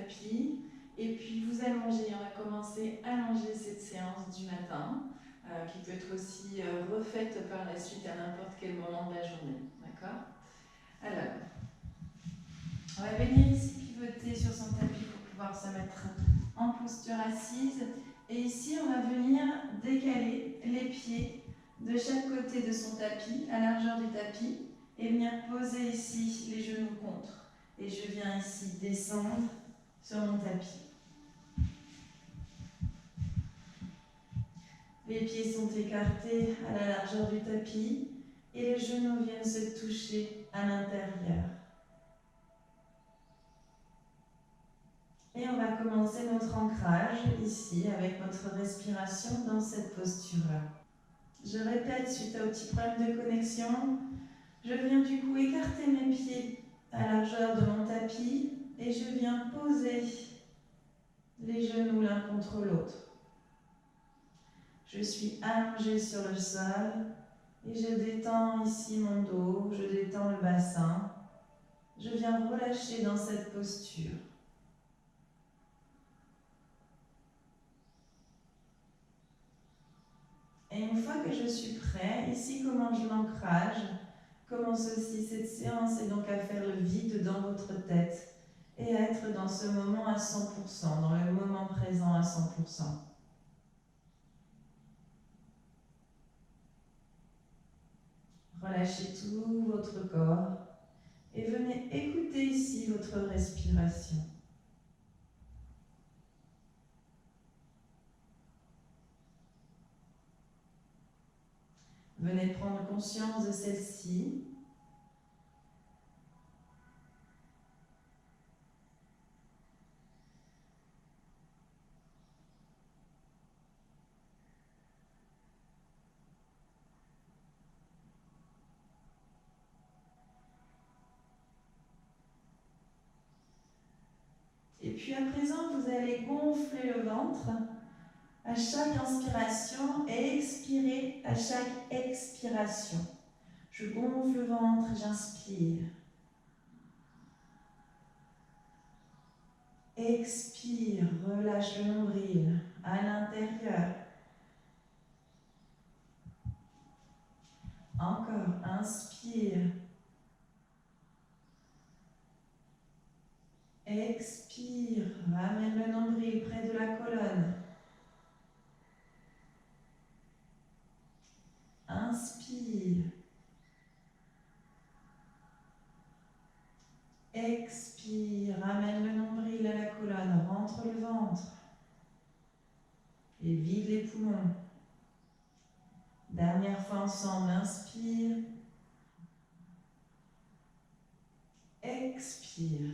tapis et puis vous allongez. On va commencer à allonger cette séance du matin qui peut être aussi refaite par la suite à n'importe quel moment de la journée. D'accord? Alors, on va venir ici pivoter sur son tapis pour pouvoir se mettre en posture assise. Et ici, on va venir décaler les pieds de chaque côté de son tapis, à la largeur du tapis, et venir poser ici les genoux contre. Et je viens ici descendre sur mon tapis. Les pieds sont écartés à la largeur du tapis et les genoux viennent se toucher à l'intérieur. Et on va commencer notre ancrage ici avec notre respiration dans cette posture-là. Je répète, suite au petit problème de connexion, je viens du coup écarter mes pieds à la largeur de mon tapis et je viens poser les genoux l'un contre l'autre. Je suis allongée sur le sol et je détends ici mon dos, je détends le bassin. Je viens relâcher dans cette posture. Et une fois que je suis prêt, ici commence l'ancrage. Commence aussi cette séance et donc à faire le vide dans votre tête et à être dans ce moment à 100%, dans le moment présent à 100%. Relâchez tout votre corps et venez écouter ici votre respiration. Venez prendre conscience de celle-ci. Et puis à présent, vous allez gonfler le ventre à chaque inspiration et expirer à chaque expiration. Je gonfle le ventre, j'inspire. Expire, relâche le nombril à l'intérieur. Encore, inspire. Expire, ramène le nombril près de la colonne. Inspire. Expire, ramène le nombril à la colonne, rentre le ventre. Et vide les poumons. Dernière fois ensemble, inspire. Expire.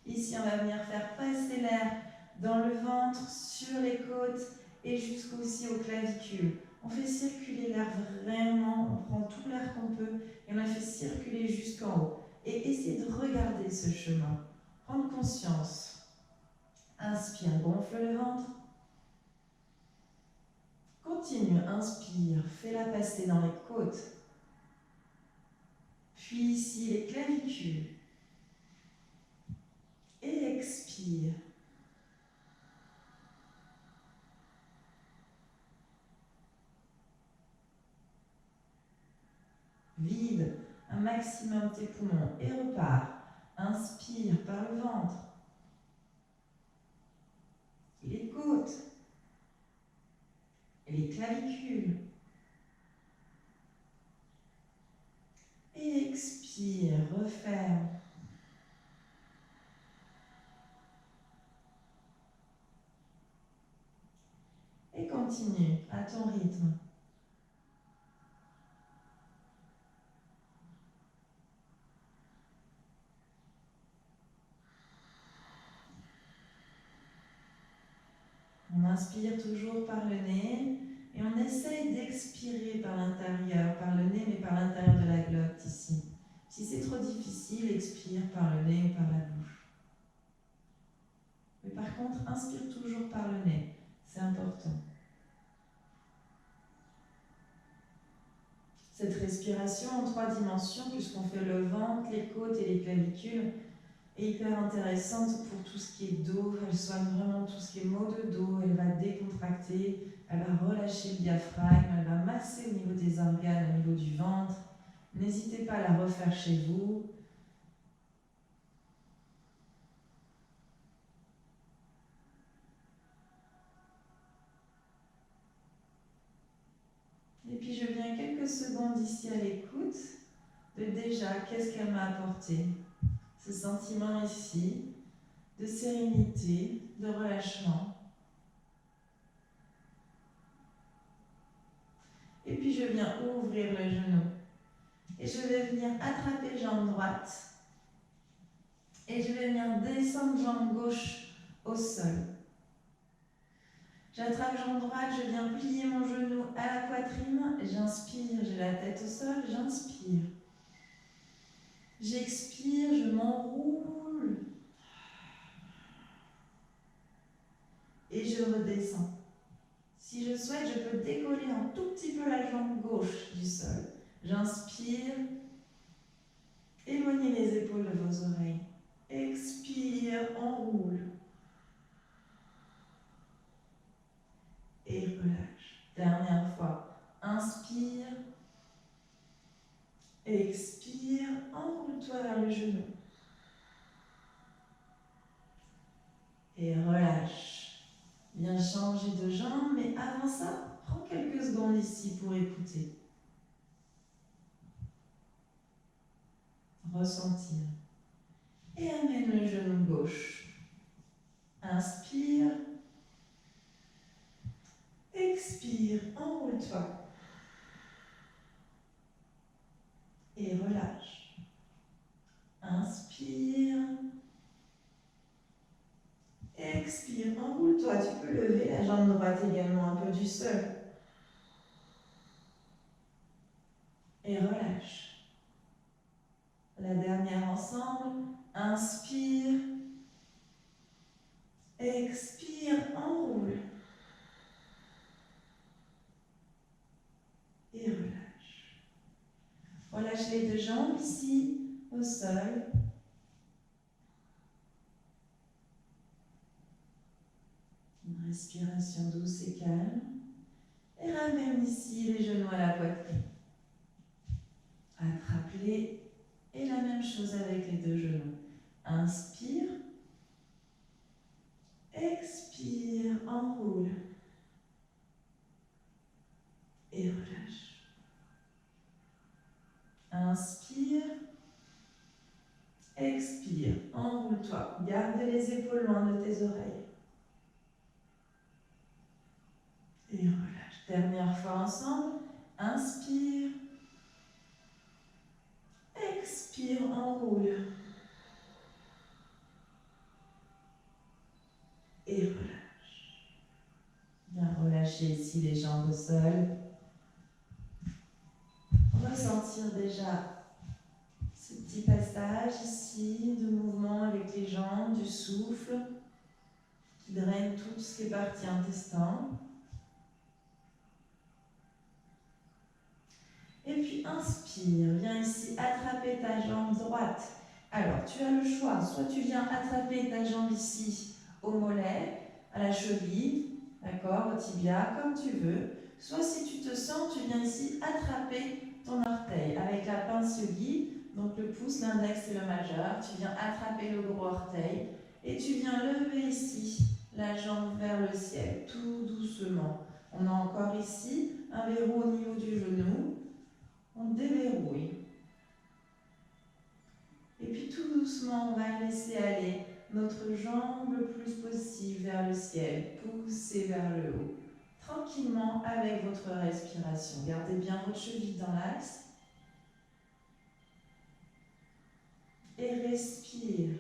Ici, on va venir faire passer l'air dans le ventre, sur les côtes et jusqu'aussi aux clavicules. On fait circuler l'air vraiment, on prend tout l'air qu'on peut et on la fait circuler jusqu'en haut. Et essayez de regarder ce chemin, prendre conscience. Inspire, gonfle le ventre. Continue, inspire, fais-la passer dans les côtes. Puis ici, les clavicules. Et expire. Vide un maximum tes poumons et repars. Inspire par le ventre. Les côtes. Et les clavicules. Et expire, referme. Et continue à ton rythme. On inspire toujours par le nez et on essaye d'expirer par l'intérieur, par le nez mais par l'intérieur de la glotte ici. Si c'est trop difficile, expire par le nez ou par la bouche. Mais par contre, inspire toujours par le nez, c'est important. cette respiration en 3 dimensions, puisqu'on fait le ventre, les côtes et les clavicules, est hyper intéressante pour tout ce qui est dos. Elle soigne vraiment tout ce qui est maux de dos. Elle va décontracter, elle va relâcher le diaphragme, elle va masser au niveau des organes, au niveau du ventre. N'hésitez pas à la refaire chez vous. Et puis je viens quelques secondes ici à l'écoute de déjà qu'est-ce qu'elle m'a apporté. Ce sentiment ici de sérénité, de relâchement. Et puis je viens ouvrir le genou. Et je vais venir attraper jambe droite. Et je vais venir descendre jambe gauche au sol. J'attrape jambe droite, je viens plier mon genou à la poitrine. J'inspire, j'ai la tête au sol, j'inspire. J'expire, je m'enroule. Et je redescends. Si je souhaite, je peux décoller un tout petit peu la jambe gauche du sol. J'inspire. Éloignez les épaules de vos oreilles. Expire, enroule. Et relâche. Dernière fois. Inspire. Expire. Enroule-toi vers le genou. Et relâche. Viens changer de jambe, mais avant ça, prends quelques secondes ici pour écouter. Ressentir. Et amène le genou gauche. Inspire. Expire, enroule-toi. Et relâche. Inspire. Expire, enroule-toi. Tu peux lever la jambe droite également un peu du sol. Et relâche. La dernière ensemble. Inspire. Expire, enroule. Et relâche. Relâche les deux jambes ici, au sol. Une respiration douce et calme. Et ramène ici les genoux à la poitrine. Attrape-les. Et la même chose avec les deux genoux. Inspire. Expire, enroule. Et relâche. Inspire. Expire, enroule-toi. Garde les épaules loin de tes oreilles. Et relâche. Dernière fois ensemble. Inspire. Expire, enroule. Et relâche. Bien relâcher ici les jambes au sol. Ressentir déjà ce petit passage ici de mouvement avec les jambes, du souffle qui draine tout ce qui est partie intestin. Et puis inspire, viens ici attraper ta jambe droite. Alors tu as le choix, soit tu viens attraper ta jambe ici au mollet, à la cheville, d'accord, au tibia, comme tu veux. Soit si tu te sens, tu viens ici attraper ton orteil avec la pince yogi, donc le pouce, l'index et le majeur. Tu viens attraper le gros orteil et tu viens lever ici la jambe vers le ciel, tout doucement. On a encore ici un verrou au niveau du genou. On déverrouille. Et puis tout doucement, on va laisser aller notre jambe le plus possible vers le ciel, pousser vers le haut. Tranquillement avec votre respiration. Gardez bien votre cheville dans l'axe. Et respire.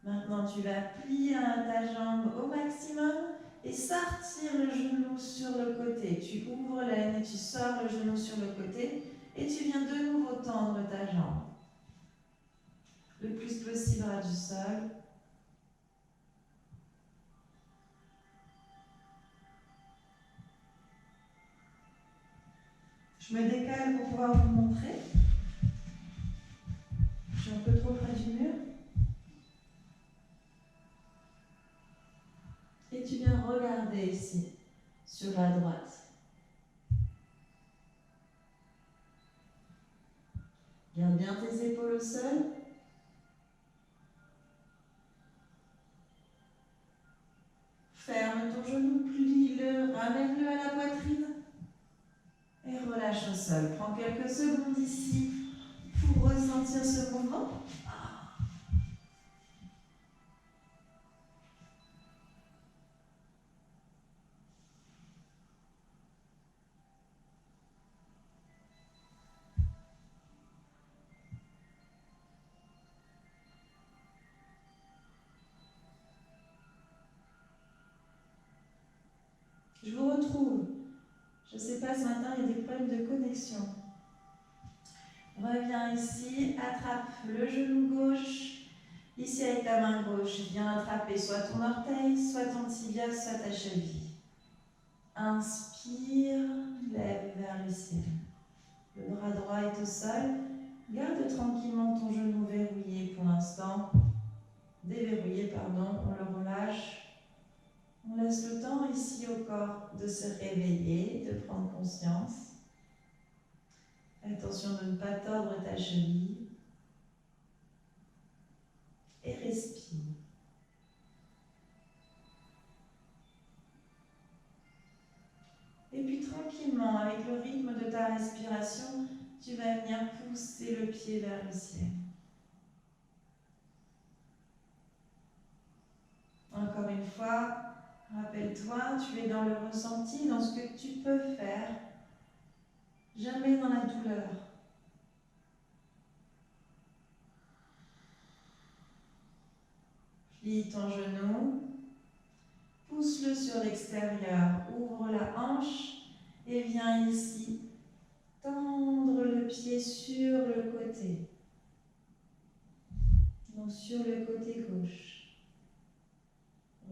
Maintenant, tu vas plier ta jambe au maximum et sortir le genou sur le côté. Tu ouvres l'aine et tu sors le genou sur le côté et tu viens de nouveau tendre ta jambe. Le plus possible ras du sol. Je me décale pour pouvoir vous montrer. Je suis un peu trop près du mur. Et tu viens regarder ici, sur la droite. Garde bien tes épaules au sol. Ferme ton genou, plie-le, ramène-le à la poitrine. Et relâche au sol. Prends quelques secondes ici pour ressentir ce mouvement. Je vous retrouve. Je ne sais pas, ce matin, il y a des problèmes de connexion. Reviens ici, attrape le genou gauche. Ici, avec ta main gauche, viens attraper soit ton orteil, soit ton tibia, soit ta cheville. Inspire, lève vers le ciel. Le bras droit est au sol. Garde tranquillement ton genou verrouillé pour l'instant. Déverrouillé, pardon, on le relâche. On laisse le temps ici au corps de se réveiller, de prendre conscience. Attention de ne pas tordre ta cheville. Et respire. Et puis tranquillement, avec le rythme de ta respiration, tu vas venir pousser le pied vers le ciel. Encore une fois, rappelle-toi, tu es dans le ressenti, dans ce que tu peux faire, jamais dans la douleur. Plie ton genou, pousse-le sur l'extérieur, ouvre la hanche et viens ici tendre le pied sur le côté, donc sur le côté gauche.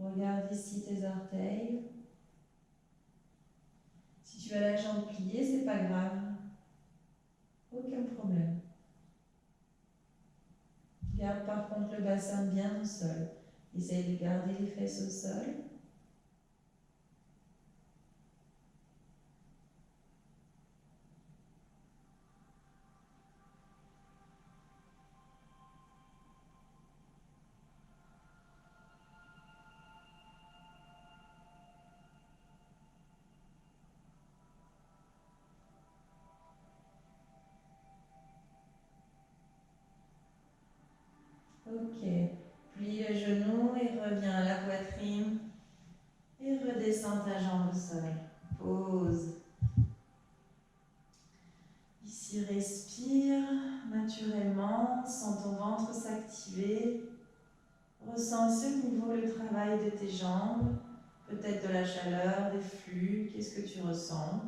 Regarde ici tes orteils. Si tu as la jambe pliée, c'est pas grave. Aucun problème. Garde par contre le bassin bien au sol. Essaye de garder les fesses au sol. Ok. Plie les genoux et reviens à la poitrine. Et redescends ta jambe au sol. Pause. Ici, respire naturellement, sens ton ventre s'activer. Ressens à ce niveau le travail de tes jambes, peut-être de la chaleur, des flux. Qu'est-ce que tu ressens?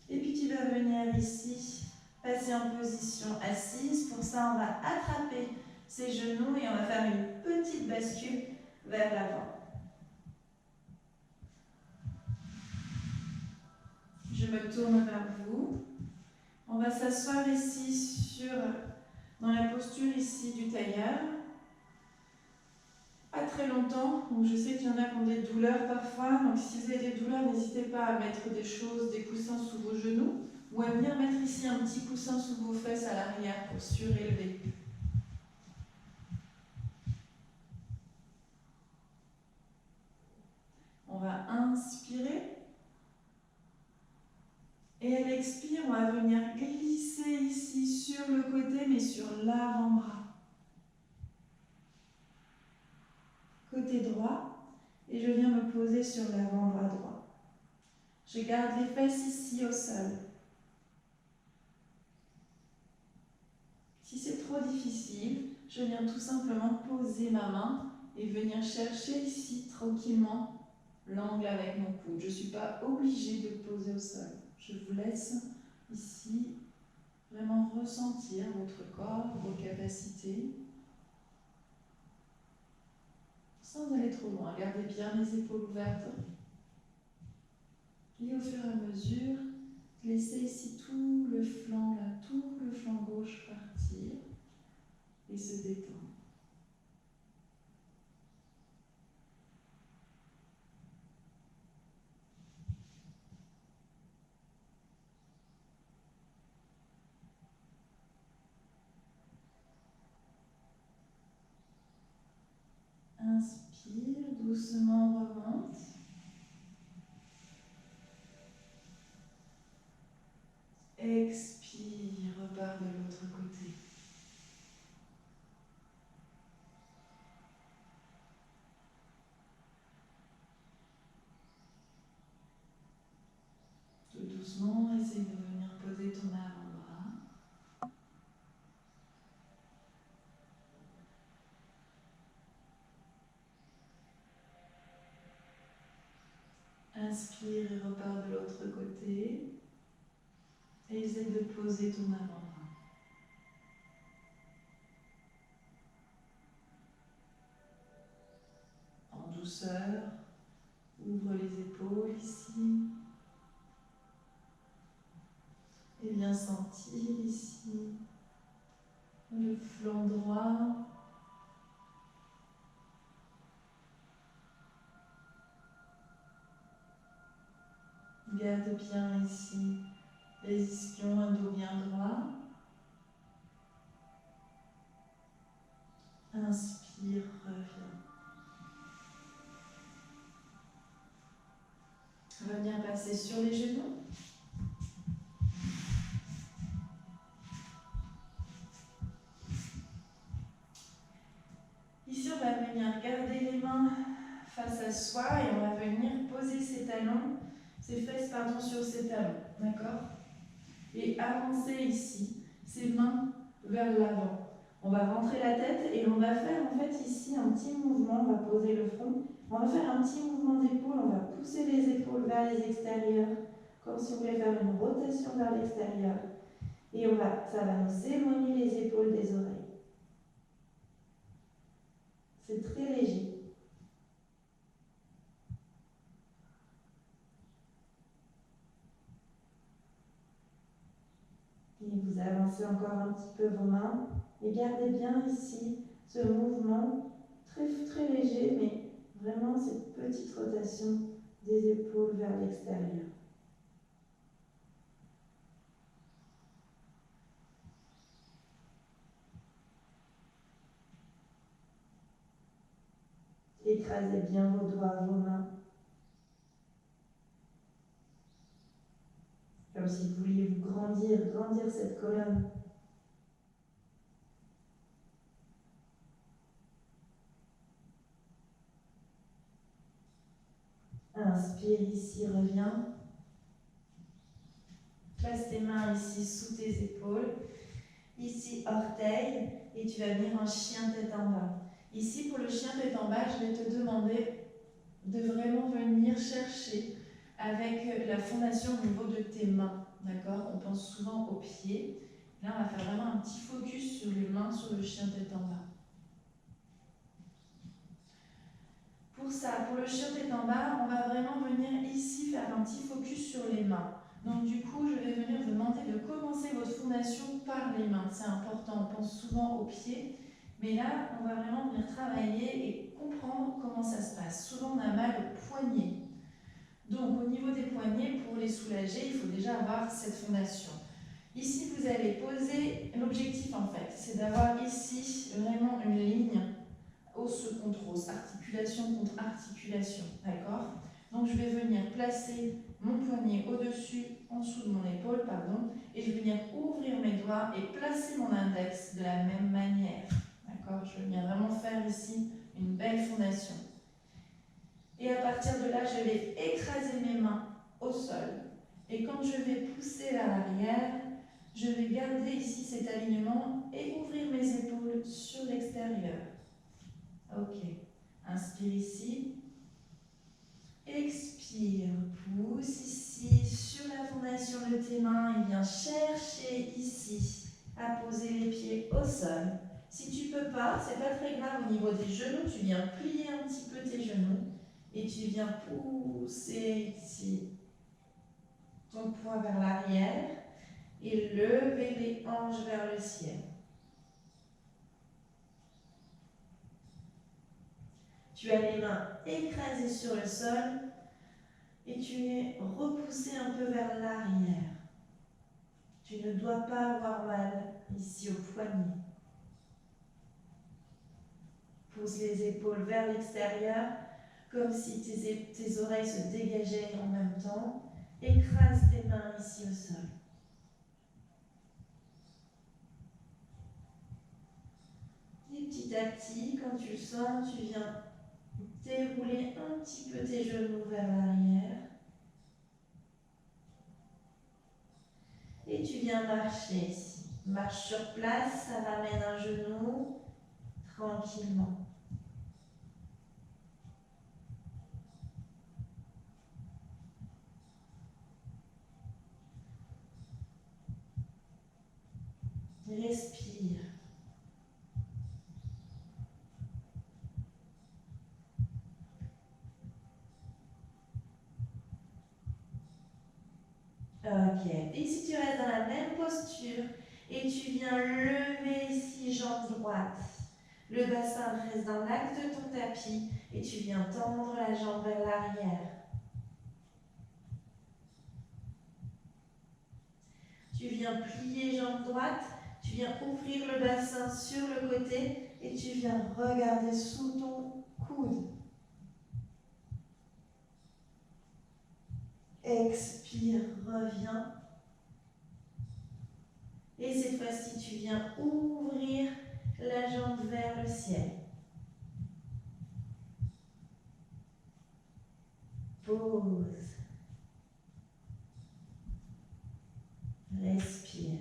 Et puis tu vas venir ici, passer en position assise. Pour ça, on va attraper ses genoux et on va faire une petite bascule vers l'avant. Je me tourne vers vous. On va s'asseoir ici dans la posture ici du tailleur. Pas très longtemps, donc je sais qu'il y en a qui ont des douleurs parfois, donc si vous avez des douleurs, n'hésitez pas à mettre des choses, des coussins sous vos genoux, ou à venir mettre ici un petit coussin sous vos fesses à l'arrière pour surélever. On va inspirer, et à l'expire, on va venir glisser ici sur le côté, mais sur l'avant-bras. Côté droit, et je viens me poser sur l'avant-bras droit. Je garde les fesses ici au sol. Si c'est trop difficile, je viens tout simplement poser ma main et venir chercher ici tranquillement l'angle avec mon coude. Je ne suis pas obligée de poser au sol. Je vous laisse ici vraiment ressentir votre corps, vos capacités, sans aller trop loin. Gardez bien les épaules ouvertes. Et au fur et à mesure, laissez ici tout le flanc, là, tout le flanc gauche partir et se détendre. Inspire, doucement remonte. Expire, repart de l'autre côté. Tout doucement, essaye de venir poser ton avant-bras. Inspire et repart de l'autre côté. Et essaye de poser ton avant-bras. En douceur, ouvre les épaules ici. Et viens sentir ici le flanc droit. Garde bien ici les ischions, un dos bien droit. Inspire, reviens. Reviens passer sur les genoux. Ici, on va venir garder les mains face à soi et on va venir poser ses talons, ses fesses pardon, sur ses talons. D'accord? Et avancer ici, ses mains vers l'avant. On va rentrer la tête et on va faire en fait ici un petit mouvement, on va poser le front. On va faire un petit mouvement d'épaule, on va pousser les épaules vers les extérieurs, comme si on voulait faire une rotation vers l'extérieur. Et ça va nous éloigner les épaules des oreilles. C'est très léger. Et vous avancez encore un petit peu vos mains et gardez bien ici ce mouvement très, très léger, mais vraiment cette petite rotation des épaules vers l'extérieur. Écrasez bien vos doigts, vos mains. Comme si vous vouliez vous grandir cette colonne. Inspire ici, reviens. Place tes mains ici sous tes épaules. Ici, orteil. Et tu vas venir en chien tête en bas. Ici, pour le chien tête en bas, je vais te demander de vraiment venir chercher avec la fondation au niveau de tes mains. D'accord? On pense souvent aux pieds. Là, on va faire vraiment un petit focus sur les mains, sur le chien tête en bas. Pour ça, pour le chien tête en bas, on va vraiment venir ici faire un petit focus sur les mains. Donc du coup, je vais venir vous demander de commencer votre fondation par les mains. C'est important, on pense souvent aux pieds. Mais là, on va vraiment venir travailler et comprendre comment ça se passe. Souvent, on a mal aux poignets. Donc au niveau des poignets, pour les soulager, il faut déjà avoir cette fondation. Ici, vous allez poser, l'objectif en fait, c'est d'avoir ici vraiment une ligne os contre os, articulation contre articulation, d'accord? Donc je vais venir placer mon poignet au-dessus, en dessous de mon épaule, pardon, et je vais venir ouvrir mes doigts et placer mon index de la même manière, d'accord? Je vais venir vraiment faire ici une belle fondation. Et à partir de là, je vais écraser mes mains au sol. Et quand je vais pousser vers l'arrière, Je vais garder ici cet alignement et ouvrir mes épaules sur l'extérieur. Ok. Inspire ici. Expire. Pousse ici sur la fondation de tes mains et viens chercher ici à poser les pieds au sol. Si tu ne peux pas, ce n'est pas très grave au niveau des genoux, tu viens plier un petit peu tes genoux et tu viens pousser ici ton poids vers l'arrière et lever les hanches vers le ciel. Tu as les mains écrasées sur le sol et tu es repoussé un peu vers l'arrière. Tu ne dois pas avoir mal ici au poignet. Pousse les épaules vers l'extérieur, comme si tes oreilles se dégageaient en même temps. Écrase tes mains ici au sol. Et petit à petit, quand tu le sens, tu viens dérouler un petit peu tes genoux vers l'arrière. Et tu viens marcher ici. Marche sur place, ça ramène un genou tranquillement. Respire. Ok. Et si tu restes dans la même posture et tu viens lever ici jambe droite, le bassin reste dans l'axe de ton tapis et tu viens tendre la jambe vers l'arrière. Tu viens plier jambe droite, tu viens ouvrir le bassin sur le côté et tu viens regarder sous ton coude. Expire, reviens. Et cette fois-ci, tu viens ouvrir la jambe vers le ciel. Pause. Respire.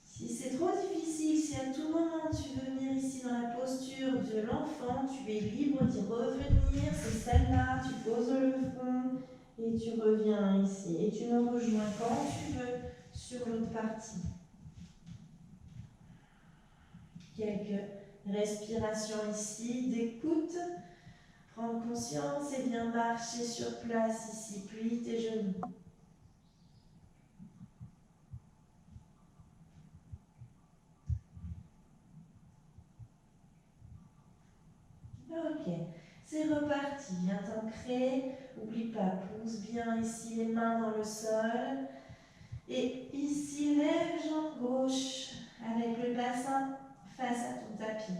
Si c'est trop difficile, si à tout moment tu veux venir ici dans la posture de l'enfant, tu es libre d'y revenir. C'est celle-là, tu poses le front et tu reviens ici. Et tu me rejoins quand tu veux sur l'autre partie. Quelques respirations ici, d'écoute. Prends conscience et viens marcher sur place ici. Plie tes genoux. Ok, c'est reparti. Viens t'ancrer. N'oublie pas, pousse bien ici les mains dans le sol. Et ici, lève jambe gauche avec le bassin face à ton tapis.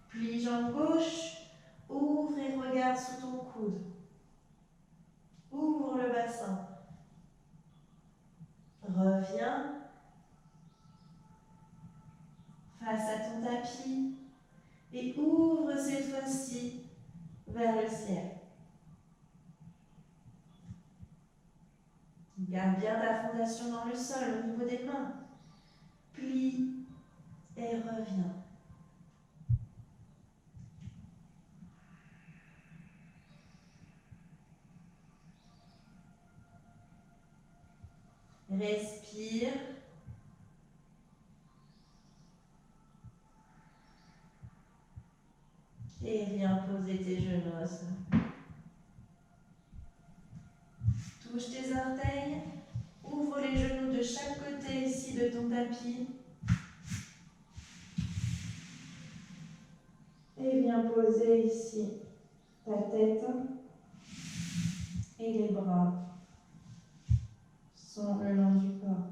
Plie jambe gauche, ouvre et regarde sous ton coude. Ouvre le bassin. Reviens face à ton tapis et ouvre cette fois-ci vers le ciel. Garde bien ta fondation dans le sol au niveau des mains. Plie et reviens. Respire. Et viens poser tes genoux au sol. Touche tes orteils. Ouvre les genoux de chaque côté ici de ton tapis. Et viens poser ici ta tête et les bras sont le long du corps.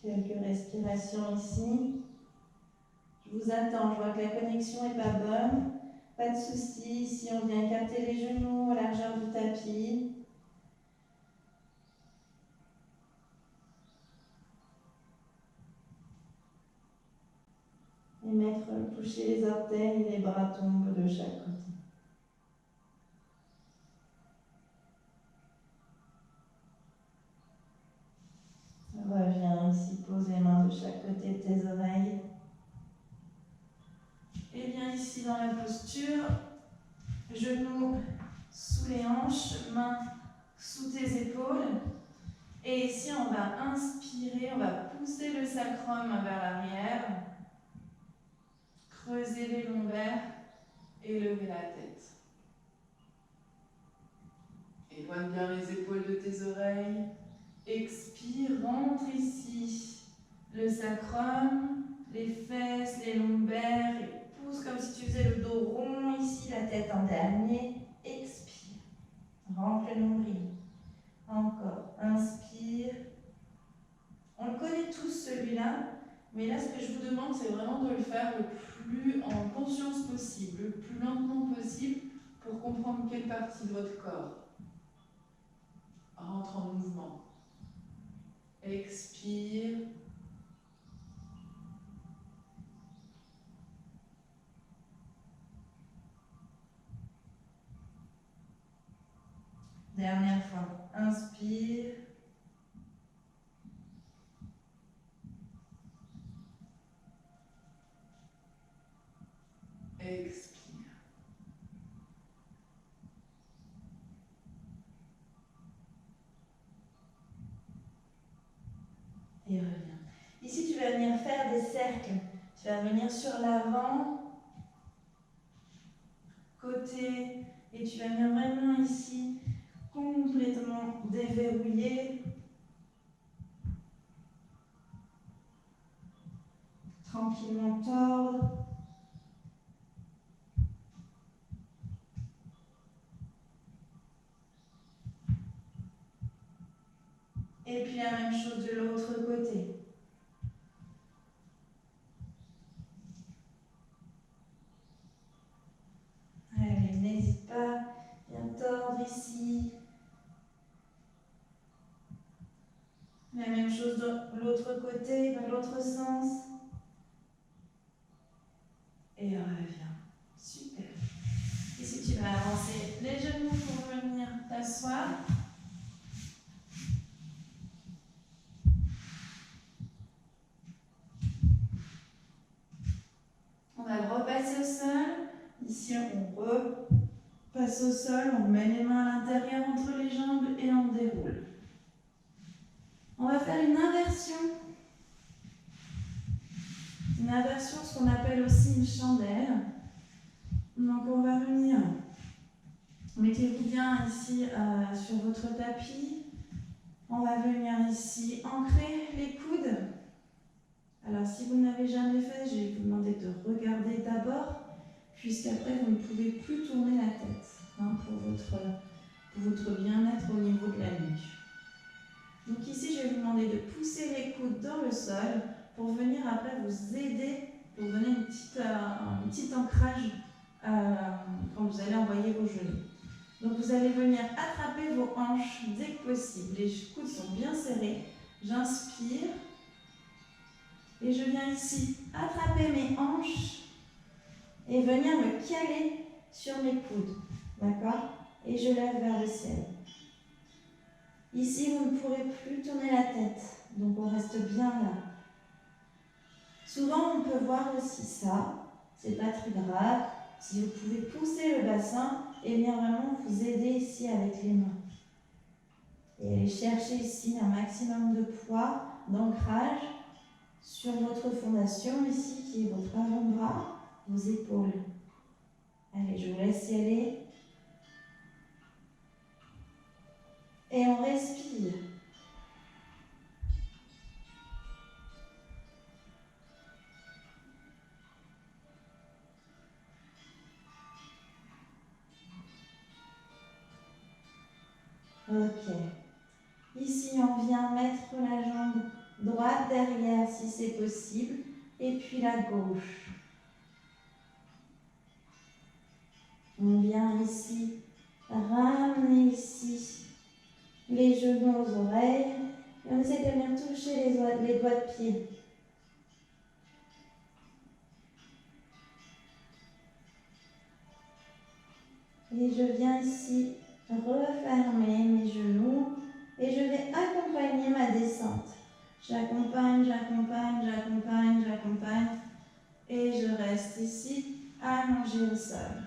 Quelques respirations ici. Je vous attends. Je vois que la connexion n'est pas bonne. Pas de souci. Ici, on vient écarter les genoux à la largeur du tapis. Et toucher les orteils et les bras tombent de chaque côté. Reviens ici, pose les mains de chaque côté de tes oreilles. Et viens ici dans la posture. Genoux sous les hanches, mains sous tes épaules. Et ici, on va inspirer, on va pousser le sacrum vers l'arrière, creuser les lombaires et lever la tête. Éloigne bien les épaules de tes oreilles. Expire, rentre ici. Le sacrum, les fesses, les lombaires, et pousse comme si tu faisais le dos rond ici, la tête en dernier. Expire. Rentre le nombril. Encore. Inspire. On le connaît tous celui-là, mais là ce que je vous demande c'est vraiment de le faire le plus en conscience possible, le plus lentement possible pour comprendre quelle partie de votre corps rentre en mouvement. Expire. Dernière fois. Inspire. Expire. Et reviens. Ici, tu vas venir faire des cercles. Tu vas venir sur l'avant, côté, et tu vas venir vraiment ici, complètement déverrouiller. Tranquillement tordre. Et puis la même chose de l'autre côté. Allez, n'hésite pas, viens tordre ici. La même chose de l'autre côté, dans l'autre sens. Et reviens. Super. Ici, tu vas avancer les genoux pour venir t'asseoir. On va le repasser au sol. Ici, on repasse au sol. On met les mains à l'intérieur entre les jambes et on déroule. On va faire une inversion. Une inversion, ce qu'on appelle aussi une chandelle. Donc on va venir, mettez-vous bien ici sur votre tapis. On va venir ici ancrer les coudes. Alors si vous ne l'avez jamais fait, je vais vous demander de regarder d'abord, puisqu'après vous ne pouvez plus tourner la tête pour votre bien-être au niveau de la nuque. Donc ici, je vais vous demander de pousser les coudes dans le sol pour venir après vous aider, pour donner un petit ancrage quand vous allez envoyer vos genoux. Donc vous allez venir attraper vos hanches dès que possible. Les coudes sont bien serrés. J'inspire et je viens ici attraper mes hanches et venir me caler sur mes coudes. D'accord? Et je lève vers le ciel. Ici, vous ne pourrez plus tourner la tête. Donc on reste bien là. Souvent, on peut voir aussi ça. C'est pas très grave. Si vous pouvez pousser le bassin et bien vraiment vous aider ici avec les mains. Et aller chercher ici un maximum de poids, d'ancrage sur votre fondation ici qui est votre avant-bras, vos épaules. Allez, je vous laisse y aller. Et on respire. Ok. Ici, on vient mettre la jambe droite derrière si c'est possible, et puis la gauche. On vient ici, ramener ici les genoux aux oreilles. Et on essaie de venir toucher les doigts de pied. Et je viens ici refermer mes genoux et je vais accompagner ma descente. J'accompagne, j'accompagne, j'accompagne, j'accompagne et je reste ici allongée au sol.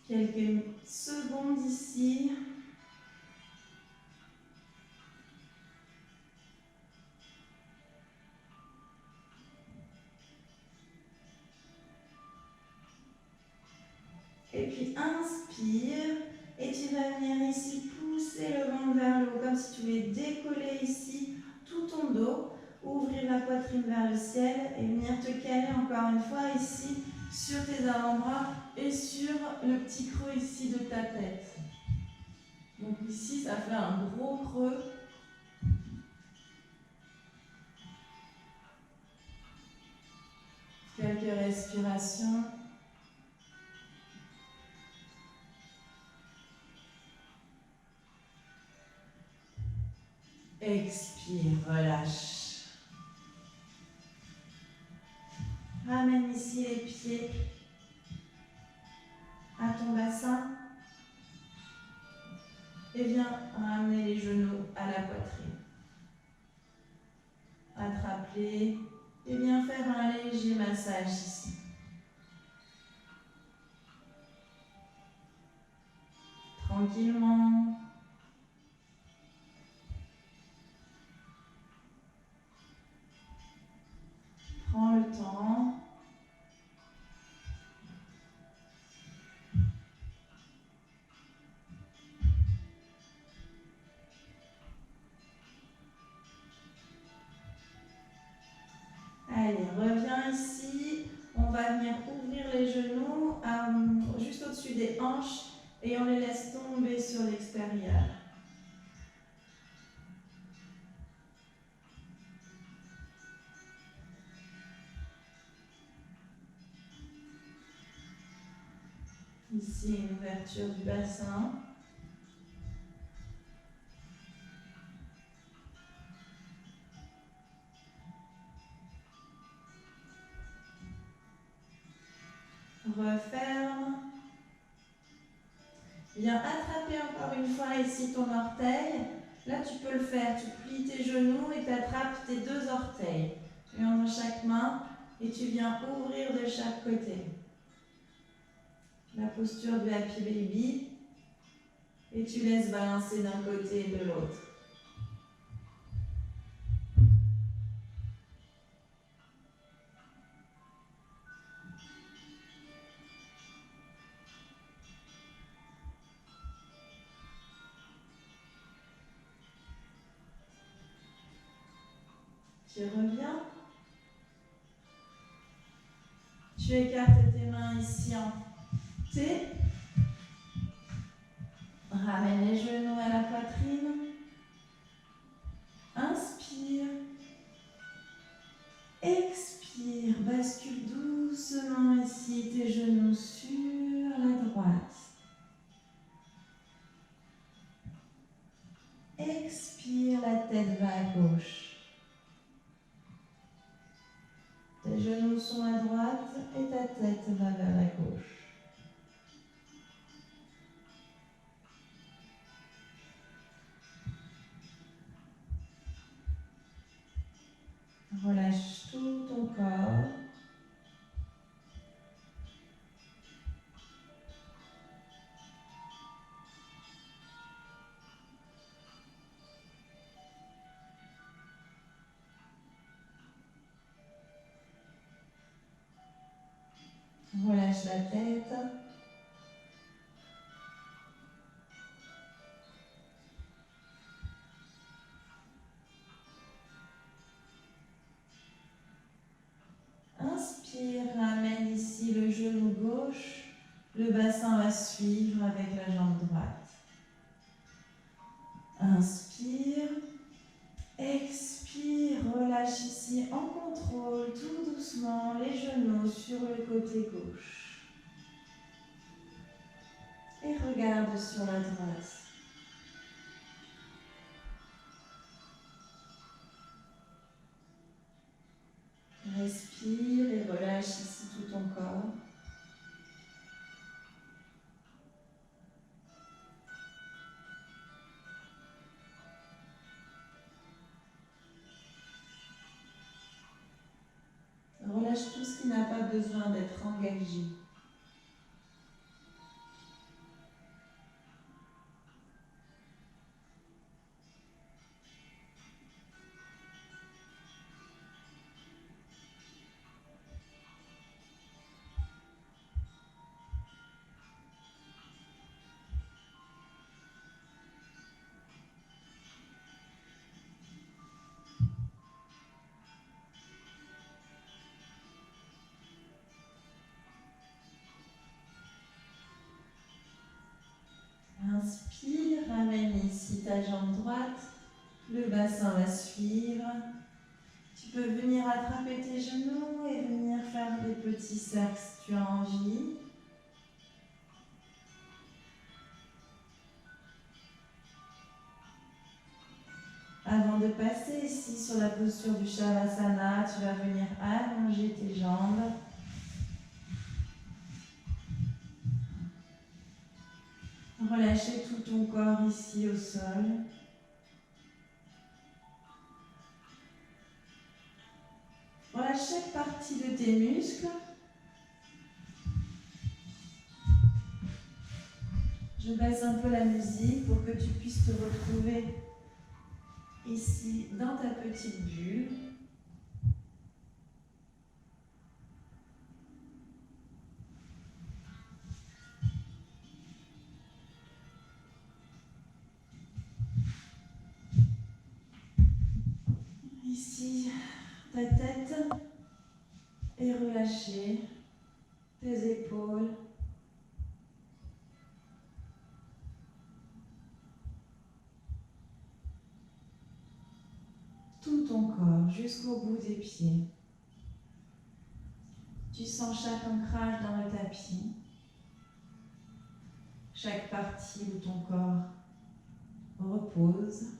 Quelques secondes ici. Et puis inspire et tu vas venir ici pousser le ventre vers le haut comme si tu voulais décoller ici tout ton dos, ouvrir la poitrine vers le ciel et venir te caler encore une fois ici sur tes avant-bras et sur le petit creux ici de ta tête. Donc ici ça fait un gros creux. Quelques respirations. Expire, relâche. Ramène ici les pieds à ton bassin et viens ramener les genoux à la poitrine. Attrape-les et viens faire un léger massage ici. Tranquillement. Prends le temps. Allez, reviens ici. On va venir ouvrir les genoux juste au-dessus des hanches et on les laisse tomber sur l'extérieur. Ici, une ouverture du bassin. Referme. Viens attraper encore une fois ici ton orteil. Là, tu peux le faire. Tu plies tes genoux et tu attrapes tes deux orteils. Tu mets dans chaque main et tu viens ouvrir de chaque côté. La posture du Happy Baby. Et tu laisses balancer d'un côté et de l'autre. Tu reviens. Tu écartes tes mains ici en T. Ramène les genoux à la poitrine. Inspire. Expire. Bascule doucement ici tes genoux sur la droite. Expire, la tête va à gauche. Tes genoux sont à droite et ta tête va vers la gauche. Relâche tout ton corps. Relâche la tête. Inspire, ramène ici le genou gauche. Le bassin va suivre avec la jambe droite. Inspire. Expire, relâche ici en contrôle, tout doucement, les genoux sur le côté gauche. Et regarde sur la droite. Respire et relâche ici tout ton corps. Relâche tout ce qui n'a pas besoin d'être engagé. Inspire, ramène ici ta jambe droite, le bassin va suivre. Tu peux venir attraper tes genoux et venir faire des petits cercles si tu as envie. Avant de passer ici sur la posture du Shavasana, tu vas venir allonger tes jambes. Relâcher tout ton corps ici au sol. Relâche chaque partie de tes muscles. Je baisse un peu la musique pour que tu puisses te retrouver ici dans ta petite bulle. Ici, ta tête est relâchée, tes épaules. Tout ton corps jusqu'au bout des pieds. Tu sens chaque ancrage dans le tapis, chaque partie où ton corps repose.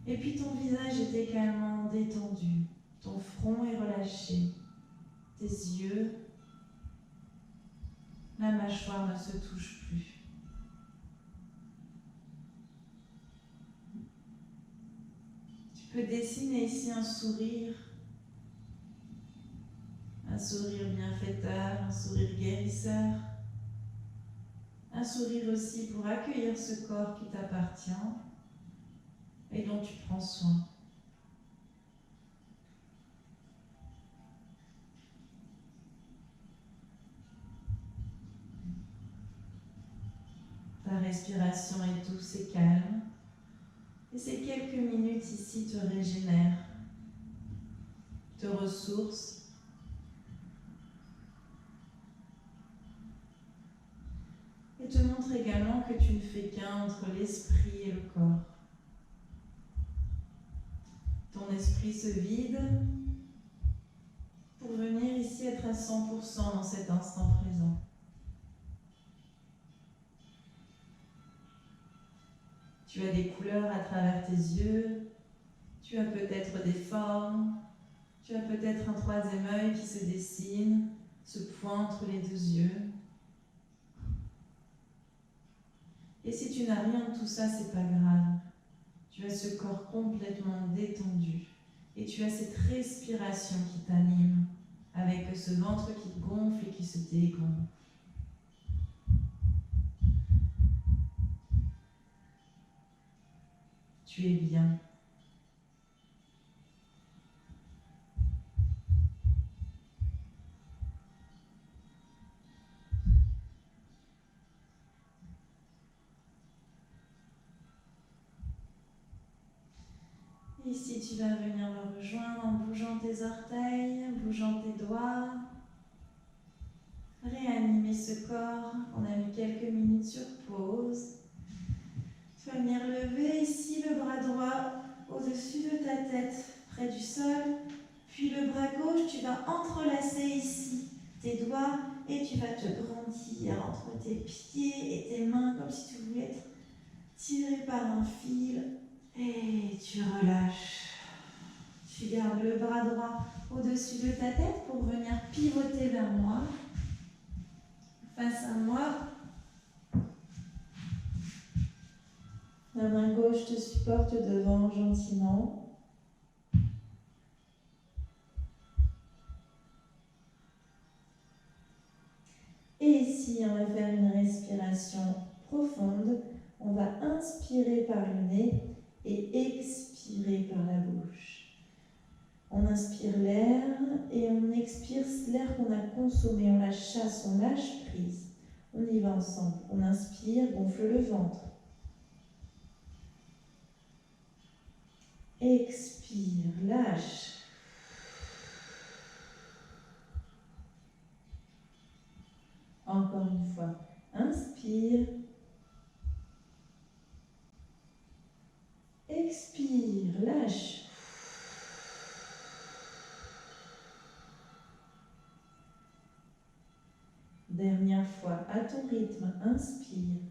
Et puis ton visage est également détendu, ton front est relâché, tes yeux, la mâchoire ne se touche plus. Tu peux dessiner ici un sourire bienfaiteur, un sourire guérisseur, un sourire aussi pour accueillir ce corps qui t'appartient et dont tu prends soin. Ta respiration est douce et calme. Et ces quelques minutes ici te régénèrent, te ressourcent. Et te montrent également que tu ne fais qu'un entre l'esprit et le corps. Ton esprit se vide pour venir ici être à 100% dans cet instant présent. Tu as des couleurs à travers tes yeux, tu as peut-être des formes, tu as peut-être un troisième œil qui se dessine, se pointe entre les deux yeux. Et si tu n'as rien de tout ça, c'est pas grave. Tu as ce corps complètement détendu et tu as cette respiration qui t'anime avec ce ventre qui gonfle et qui se dégonfle. Tu es bien. Ici, tu vas venir me rejoindre en bougeant tes orteils, en bougeant tes doigts. Réanimer ce corps. On a mis quelques minutes sur pause. Tu vas venir lever ici le bras droit au-dessus de ta tête, près du sol. Puis le bras gauche, tu vas entrelacer ici tes doigts et tu vas te grandir entre tes pieds et tes mains comme si tu voulais être tiré par un fil. Et tu relâches. Tu gardes le bras droit au-dessus de ta tête pour venir pivoter vers moi. Face à moi. La main gauche te supporte devant gentiment. Et ici, on va faire une respiration profonde. On va inspirer par le nez et expirer par la bouche. On inspire l'air et on expire l'air qu'on a consommé. On la chasse, on lâche prise. On y va ensemble. On inspire, gonfle le ventre. Expire, lâche. Encore une fois, inspire. Expire, lâche. Dernière fois, à ton rythme, inspire.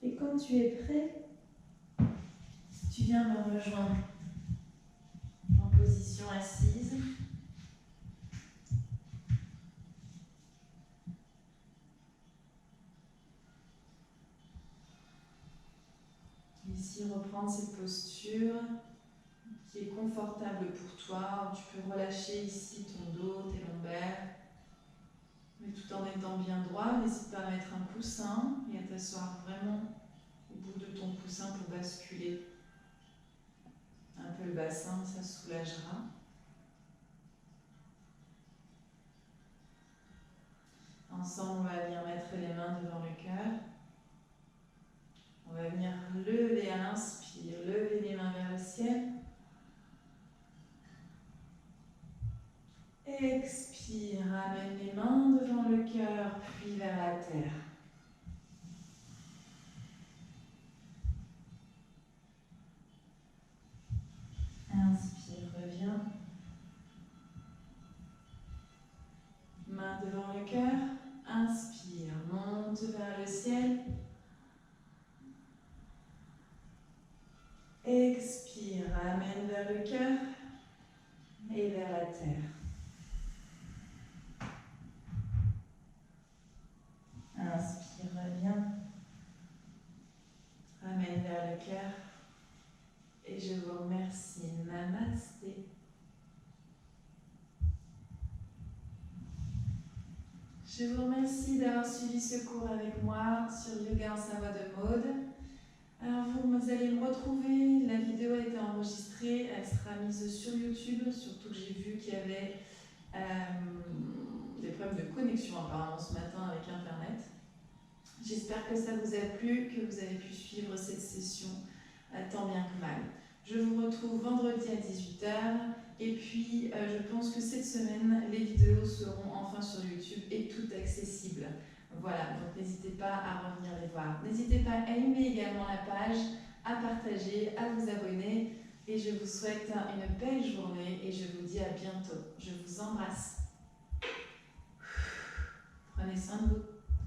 Et quand tu es prêt, tu viens me rejoindre en position assise. Ici, reprendre cette posture qui est confortable pour toi. Tu peux relâcher ici ton dos, tes lombaires, mais tout en étant bien droit. N'hésite pas à mettre un coussin et à t'asseoir vraiment au bout de ton coussin pour basculer un peu le bassin, ça soulagera. Ensemble, on va venir mettre les mains devant le cœur. On va venir lever à l'inspire, lever les mains vers le ciel. Expire, ramène les mains devant le cœur, puis vers la terre. Inspire, reviens. Main devant le cœur. Inspire, monte vers le ciel. Expire, ramène vers le cœur et vers la terre. Inspire, reviens. Ramène vers le cœur. Et je vous remercie. Namasté. Je vous remercie d'avoir suivi ce cours avec moi sur Yoga en sa voix de Maude. Alors vous allez me retrouver, la vidéo a été enregistrée, elle sera mise sur YouTube, surtout que j'ai vu qu'il y avait des problèmes de connexion apparemment ce matin avec Internet. J'espère que ça vous a plu, que vous avez pu suivre cette session tant bien que mal. Je vous retrouve vendredi à 18 h et puis je pense que cette semaine, les vidéos seront enfin sur YouTube et tout accessible. Voilà, donc n'hésitez pas à revenir les voir. N'hésitez pas à aimer également la page, à partager, à vous abonner. Et je vous souhaite une belle journée et je vous dis à bientôt. Je vous embrasse. Prenez soin de vous.